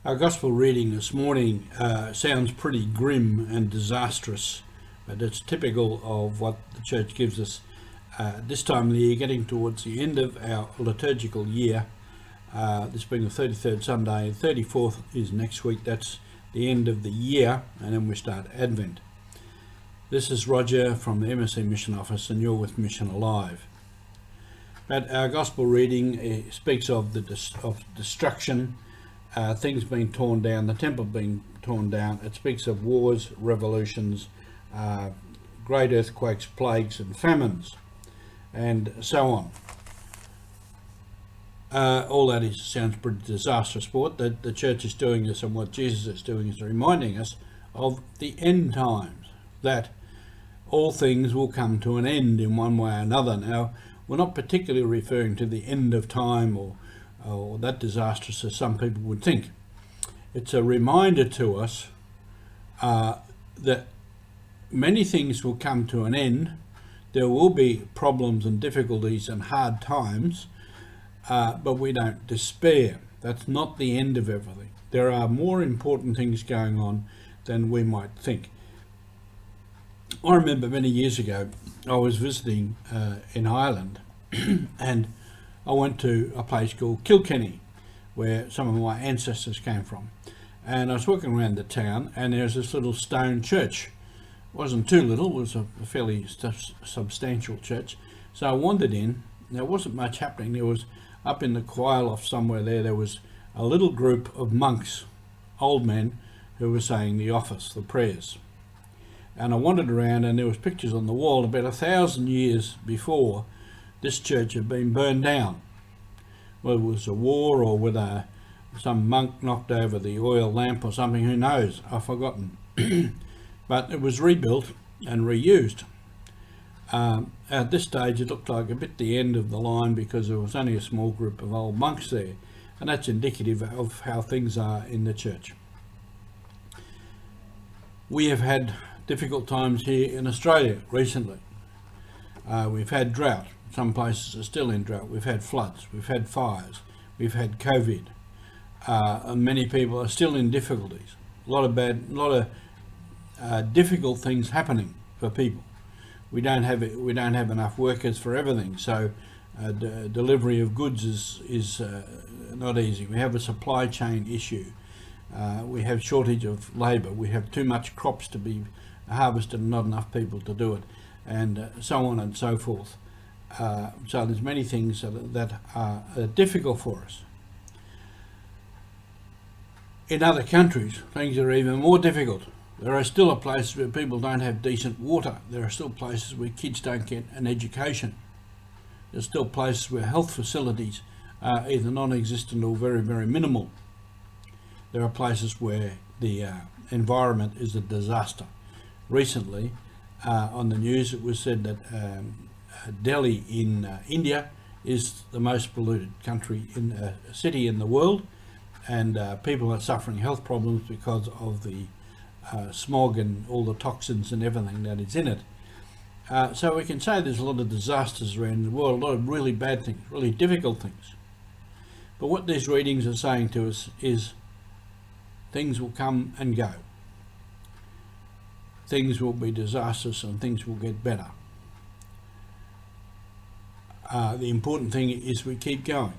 Our Gospel reading this morning sounds pretty grim and disastrous, but it's typical of what the church gives us this time of the year, getting towards the end of our liturgical year. This being the 33rd Sunday, 34th is next week. That's the end of the year, and then we start Advent. This is Roger from the MSC Mission Office, and you're with Mission Alive. But our Gospel reading speaks of destruction, things being torn down, the temple being torn down. It speaks of wars, revolutions, great earthquakes, plagues and famines, and so on. All that sounds pretty disastrous, but what the church is doing this, and what Jesus is doing, is reminding us of the end times, that all things will come to an end in one way or another. Now, we're not particularly referring to the end of time or that disastrous as some people would think. It's a reminder to us that many things will come to an end. There will be problems and difficulties and hard times, but we don't despair. That's not the end of everything. There are more important things going on than we might think. I remember many years ago I was visiting in Ireland and I went to a place called Kilkenny, where some of my ancestors came from. And I was walking around the town, and there's this little stone church. It wasn't too little, it was a fairly substantial church. So I wandered in. There wasn't much happening. There was, up in the choir loft somewhere there was a little group of monks, old men, who were saying the office, the prayers. And I wandered around, and there was pictures on the wall about 1,000 years before this church had been burned down. Whether it was a war or whether some monk knocked over the oil lamp or something, who knows, I've forgotten. But it was rebuilt and reused. At this stage it looked like a bit the end of the line, because there was only a small group of old monks there, and that's indicative of how things are in the church. We have had difficult times here in Australia recently. We've had drought. Some places are still in drought. We've had floods, we've had fires, we've had COVID, and many people are still in difficulties. A lot of difficult things happening for people. We don't have enough workers for everything, so delivery of goods is not easy. We have a supply chain issue. We have shortage of labour. We have too much crops to be harvested and not enough people to do it, and so on and so forth. So there's many things that are difficult for us. In other countries, things are even more difficult. There are still places where people don't have decent water. There are still places where kids don't get an education. There's still places where health facilities are either non-existent or very, very minimal. There are places where the environment is a disaster. Recently, on the news, it was said that Delhi in India is the most polluted city in the world, and people are suffering health problems because of the smog and all the toxins and everything that is in it. So we can say there's a lot of disasters around the world, a lot of really bad things, really difficult things. But what these readings are saying to us is things will come and go. Things will be disastrous and things will get better. The important thing is we keep going.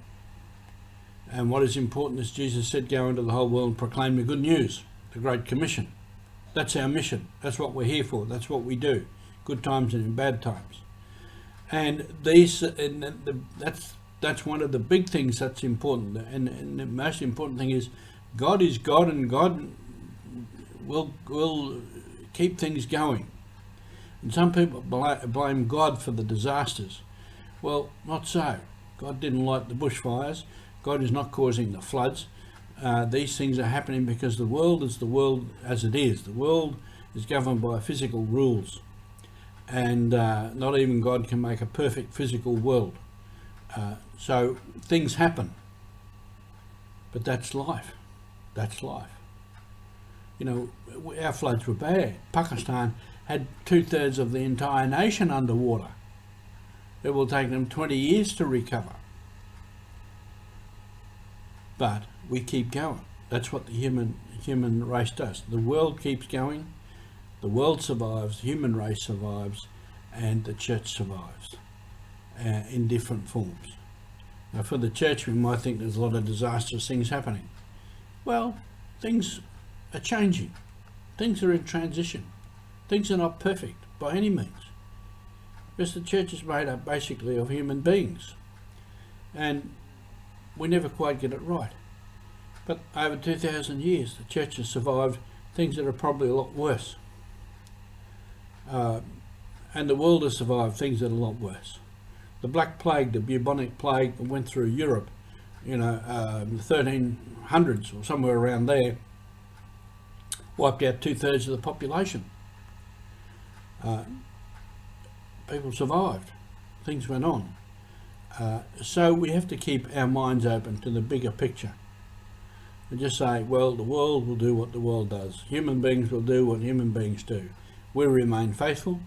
And what is important, as Jesus said, go into the whole world and proclaim the good news, the Great Commission. That's our mission. That's what we're here for. That's what we do, good times and in bad times. And that's one of the big things that's important. And the most important thing is God is God, and God will keep things going. And some people blame God for the disasters. Well, not so. God didn't light the bushfires. God is not causing the floods. These things are happening because the world is the world as it is. The world is governed by physical rules, and not even God can make a perfect physical world. So things happen, but that's life. That's life. You know, our floods were bad. Pakistan had 2/3 of the entire nation underwater. It will take them 20 years to recover. But we keep going. That's what the human race does. The world keeps going, the world survives, the human race survives, and the church survives in different forms. Now, for the church, we might think there's a lot of disastrous things happening. Well, things are changing. Things are in transition. Things are not perfect by any means. Because the church is made up basically of human beings. And we never quite get it right. But over 2,000 years, the church has survived things that are probably a lot worse. And the world has survived things that are a lot worse. The Black Plague, the bubonic plague that went through Europe, the 1300s or somewhere around there, wiped out 2/3 of the population. People survived. Things went on. So we have to keep our minds open to the bigger picture. And just say, well, the world will do what the world does. Human beings will do what human beings do. We remain faithful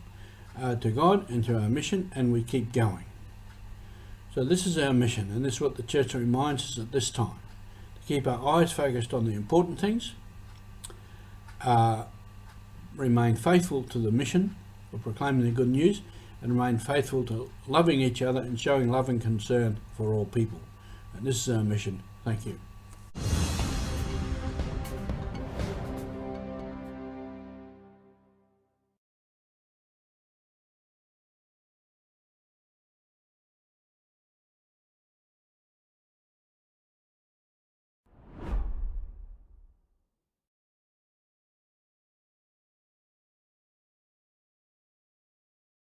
to God and to our mission, and we keep going. So this is our mission, and this is what the church reminds us at this time. To keep our eyes focused on the important things, remain faithful to the mission of proclaiming the good news, and remain faithful to loving each other and showing love and concern for all people. And this is our mission. Thank you.